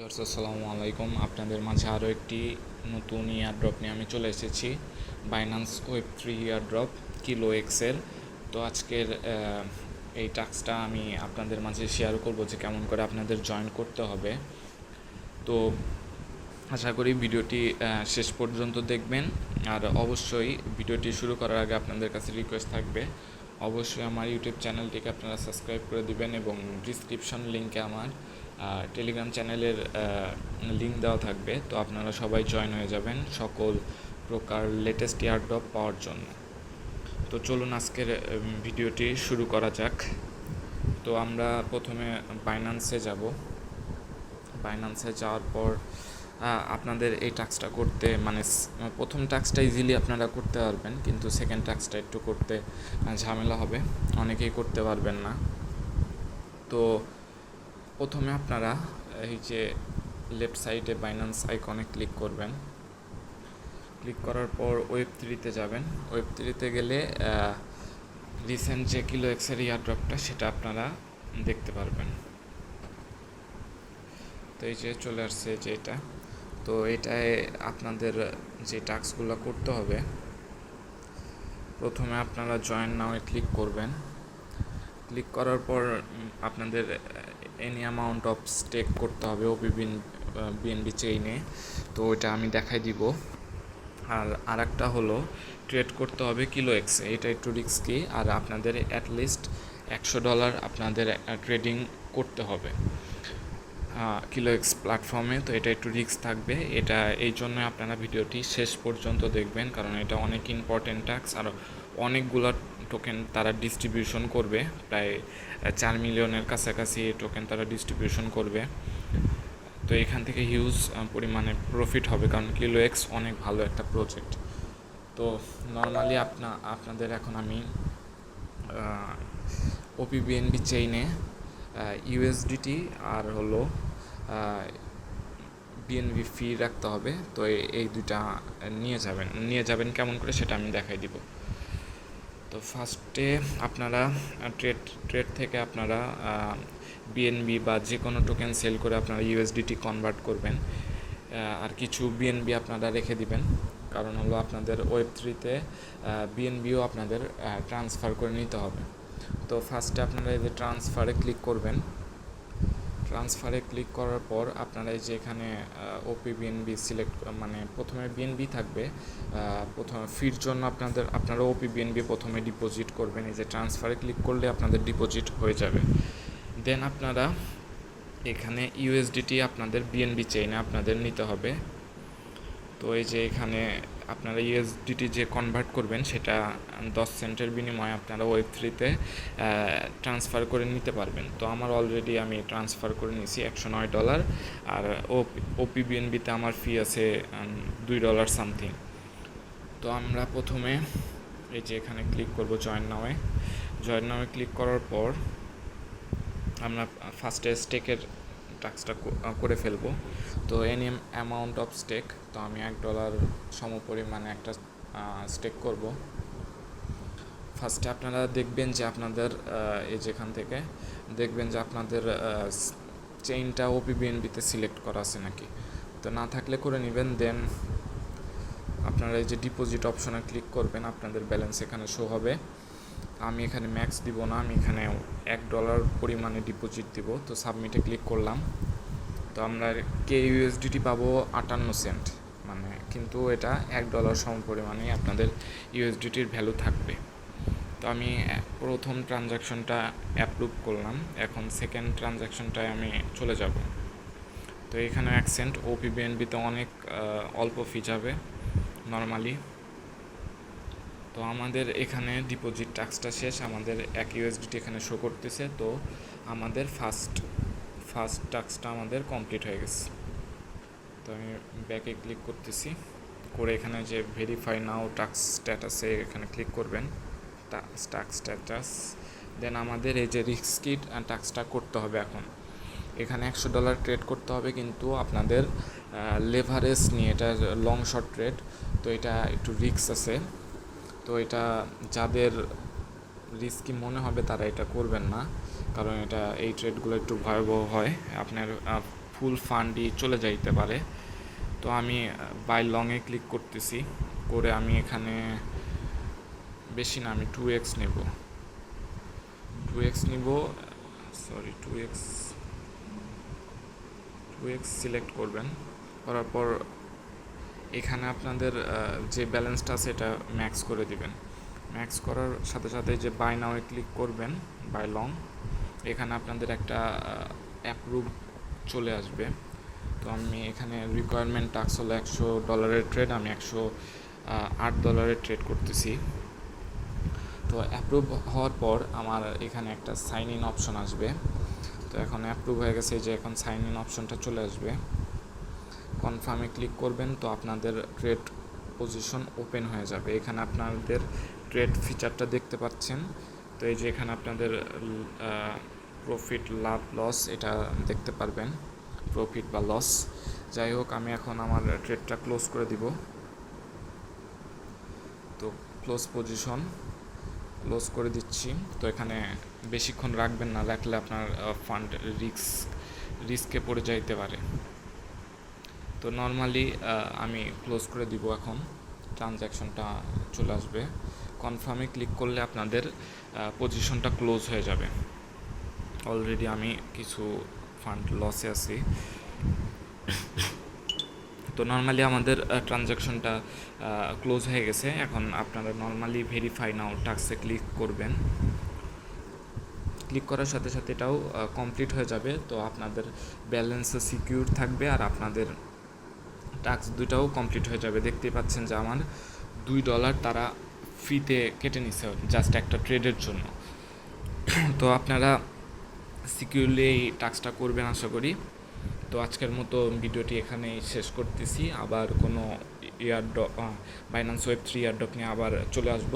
আসসালামু আলাইকুম। আপনাদের মাঝে আরও একটি নতুন ইয়ারড্রপ নিয়ে আমি চলে এসেছি, বাইন্যান্স ওয়েব3 ইয়ারড্রপ কিলো এক্সের। তো আজকের এই টাস্কটা আমি আপনাদের মাঝে শেয়ার করব যে কেমন করে আপনাদের জয়েন করতে হবে। তো আশা করি ভিডিওটি শেষ পর্যন্ত দেখবেন। আর অবশ্যই ভিডিওটি শুরু করার আগে আপনাদের কাছে রিকোয়েস্ট থাকবে, অবশ্যই আমার ইউটিউব চ্যানেলটিকে আপনারা সাবস্ক্রাইব করে দিবেন এবং ডিসক্রিপশন লিঙ্কে আমার টেলিগ্রাম চ্যানেলের লিঙ্ক দেওয়া থাকবে। তো আপনারা সবাই জয়েন হয়ে যাবেন সকল প্রকার লেটেস্ট ইয়ারড্রপ পাওয়ার জন্য। তো চলুন আজকের ভিডিওটি শুরু করা যাক। তো আমরা প্রথমে বাইন্যান্সে যাব। বাইন্যান্সে যাওয়ার পর আপনাদের এই টাস্কটা করতে প্রথম টাস্কটা ইজিলি আপনারা করতে পারবেন, কিন্তু সেকেন্ড টাস্কটা একটু করতে ঝামেলা হবে, অনেকেই করতে পারবেন না। তো প্রথমে আপনারা এই যে লেফট সাইডে বাইন্যান্স আইকনে ক্লিক করবেন। ক্লিক করার পর ওয়েব3তে যাবেন। ওয়েব3তে গেলে রিসেন্ট যে কিলো এক্সের ইয়ারড্রপটা সেটা আপনারা দেখতে পারবেন। তো এই যে চলে আসছে যে এটা। তো এটায় আপনাদের যে টাস্কগুলো করতে হবে, প্রথমে আপনারা জয়েন নাওয়ে ক্লিক করবেন। ক্লিক করার পর আপনাদের এনি অ্যামাউন্ট অফ স্টেক করতে হবে বিএনবি চেইনে। তো ওইটা আমি দেখাই দিব। আর একটা হলো ট্রেড করতে হবে কিলো এক্সে, এটা একটু রিস্কি। আর আপনাদের অ্যাটলিস্ট $100 আপনাদের ট্রেডিং করতে হবে কিলো এক্স প্ল্যাটফর্মে। তো এটা একটু রিস্ক থাকবে। এটা এই জন্য আপনারা ভিডিওটি শেষ পর্যন্ত দেখবেন, কারণ এটা অনেক ইম্পর্টেন্ট টাস্ক। আর অনেকগুলো টোকেন তারা ডিস্ট্রিবিউশন করবে, প্রায় 4 মিলিয়নের কাছাকাছি টোকেন তারা ডিস্ট্রিবিউশন করবে। তো এখান থেকে হিউজ পরিমাণে প্রফিট হবে, কারণ কিলো এক্স অনেক ভালো একটা প্রজেক্ট। তো নর্মালি আপনাদের এখন আমি ওপিবিএনবি চেইনে ইউএসডিটি আর হলো বিএনবি ফি রাখতে হবে। তো এই দুইটা নিয়ে যাবেন কেমন করে সেটা আমি দেখাই দিব। তো ফার্স্টে আপনারা ট্রেড থেকে আপনারা বিএনবি বা যে কোনো টোকেন সেল করে আপনারা ইউএসডিটি কনভার্ট করবেন। আর কিছু বিএনবি আপনারা রেখে দিবেন, কারণ হলো আপনাদের ওয়েব3তে বিএনবিও আপনাদের ট্রান্সফার করে নিতে হবে। তো ফার্স্টে আপনারা এই যে ট্রান্সফারে ক্লিক করবেন। ট্রান্সফারে ক্লিক করার পর আপনারা এই যে এখানে ওপি বিএনবি সিলেক্ট, প্রথমে বিএনবি থাকবে। প্রথমে ফির জন্য আপনারা ওপি বিএনবি প্রথমে ডিপোজিট করবেন। এই যে ট্রান্সফারে ক্লিক করলে আপনাদের ডিপোজিট হয়ে যাবে। দেন আপনারা এখানে ইউএসডিটি আপনাদের বিএনবি চেইনে আপনাদের নিতে হবে। তো এই যে এখানে আপনারা ইউএসডিটি যে কনভার্ট করবেন সেটা 10 সেন্টের বিনিময়ে আপনারা ওয়েব3তে ট্রান্সফার করে নিতে পারবেন। তো আমার অলরেডি আমি ট্রান্সফার করে নিয়েছি $109। আর ওপিবিএনবিতে আমার ফি আছে $2 সামথিং। তো আমরা প্রথমে এই যে এখানে ক্লিক করব জয়েন নাওয়ে ক্লিক করার পর আমরা ফার্স্টে স্টেকের টাস্কটা করে ফেলবো। তো এনি অ্যামাউন্ট অফ স্টেক, তো আমি $1 সমপরিমাণে একটা স্টেক করব। ফার্স্টে আপনারা দেখবেন যে আপনাদের এই যেখান থেকে দেখবেন যে আপনাদের চেইনটা ওপিবিএনবিতে সিলেক্ট করা আছে নাকি। তো না থাকলে করে নেবেন। দেন আপনারা এই যে ডিপোজিট অপশনে ক্লিক করবেন, আপনাদের ব্যালেন্স এখানে শো হবে। আমি এখানে ম্যাক্স দিব না, আমি এখানে $1 পরিমাণে ডিপোজিট দিব। তো সাবমিটে ক্লিক করলাম। তো আমরা ইউএসডিটি পাবো 58 সেন্ট, কিন্তু এটা $1 সম পরিমাণে আপনাদের ইউএসডিটির ভ্যালু থাকবে। তো আমি প্রথম ট্রানজ্যাকশনটা অ্যাপ্রুভ করলাম। এখন সেকেন্ড ট্রানজ্যাকশনটায় আমি চলে যাব। তো এখানে 1 সেন্ট, ওপিবিএনবিতে অনেক অল্প ফি যাবে নর্মালি। তো আমাদের এখানে ডিপোজিট টাস্কটা শেষ, আমাদের $1 এখানে শো করতেছে। তো আমাদের ফার্স্ট টাস্কটা আমাদের কমপ্লিট হয়ে গেছে। তো আমি ব্যাকে ক্লিক করতেছি, করে এখানে যে ভেরিফাই নাও টাস্ক স্ট্যাটাসে এখানে ক্লিক করবেন, টাস্ক স্ট্যাটাস। দেন আমাদের এই যে রিস্কি টাস্কটা করতে হবে। এখন এখানে $100 ট্রেড করতে হবে, কিন্তু আপনাদের লেভারেজ নিয়ে, এটা লং শর্ট ট্রেড। তো এটা একটু রিস্ক আছে। তো এটা যাদের রিস্কি মনে হবে তারা এটা করবেন না, কারণ এই ট্রেডগুলো একটু ভয়াবহ হয়। আপনার ফুল ফান্ডই চলে যাইতে পারে। তো আমি বাই লংয়ে ক্লিক করতেছি, করে আমি এখানে বেশি না, আমি 2x নেব, 2x নিব, সরি 2x সিলেক্ট করবেন। করার পর এখানে আপনাদের যে ব্যালেন্সটা আছে এটা ম্যাক্স করে দিবেন। ম্যাক্স করার সাথে সাথে যে বাই নাওয়ে ক্লিক করবেন, বাই লং, এখানে আপনাদের একটা অ্যাপ্রুভ চলে আসবে। তো আমি এখানে রিকোয়ারমেন্ট টাস্ক হলো $100 ট্রেড, আমি $108 ট্রেড করতেছি। তো অ্যাপ্রুভ হওয়ার পর আমার এখানে একটা সাইন ইন অপশন আসবে। তো এখন অ্যাপ্রুভ হয়ে গেছে, যে এখন সাইন ইন অপশনটা চলে আসবে, কনফার্মে ক্লিক করবেন। তো আপনাদের ট্রেড পজিশন ওপেন হয়ে যাবে। এখানে আপনাদের ট্রেড ফিচারটা দেখতে পাচ্ছেন। তো এই যে এখানে আপনাদের প্রফিট, লাভ, লস এটা দেখতে পারবেন, প্রফিট বা লস। যাই হোক, আমি এখন আমার ট্রেডটা ক্লোজ করে দিব। তো ক্লোজ পজিশন ক্লোজ করে দিচ্ছি। তো এখানে বেশিক্ষণ রাখবেন না, রাখলে আপনার ফান্ড রিস্কে পড়ে যাইতে পারে। তো নর্মালি আমি ক্লোজ করে দিব। এখন ট্রানজ্যাকশনটা চলে আসবে, কনফার্মে ক্লিক করলে আপনাদের পজিশনটা ক্লোজ হয়ে যাবে। অলরেডি আমি কিছু ফান্ড লসে আছি। তো নর্মালি আমাদের ট্রানজ্যাকশনটা ক্লোজ হয়ে গেছে। এখন আপনারা নর্মালি ভেরিফাই নাও টাস্কে ক্লিক করবেন। ক্লিক করার সাথে সাথে এটাও কমপ্লিট হয়ে যাবে। তো আপনাদের ব্যালেন্স সিকিউর থাকবে আর আপনাদের টাস্ক দুইটাও কমপ্লিট হয়ে যাবে। দেখতেই পাচ্ছেন যে আমার $2 তারা ফ্রিতে কেটে নিছে জাস্ট একটা ট্রেডের জন্য। তো আপনারা সিকিউরলি এই টাস্কটা করবেন আশা করি। তো আজকের মতো ভিডিওটি এখানেই শেষ করতেছি। আবার কোনো বাইন্যান্স ওয়েব3 এয়ারড্রপ নিয়ে আবার চলে আসব।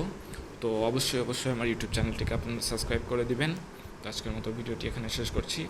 তো অবশ্যই আমার ইউটিউব চ্যানেলটিকে আপনারা সাবস্ক্রাইব করে দিবেন। তো আজকের মতো ভিডিওটি এখানে শেষ করছি।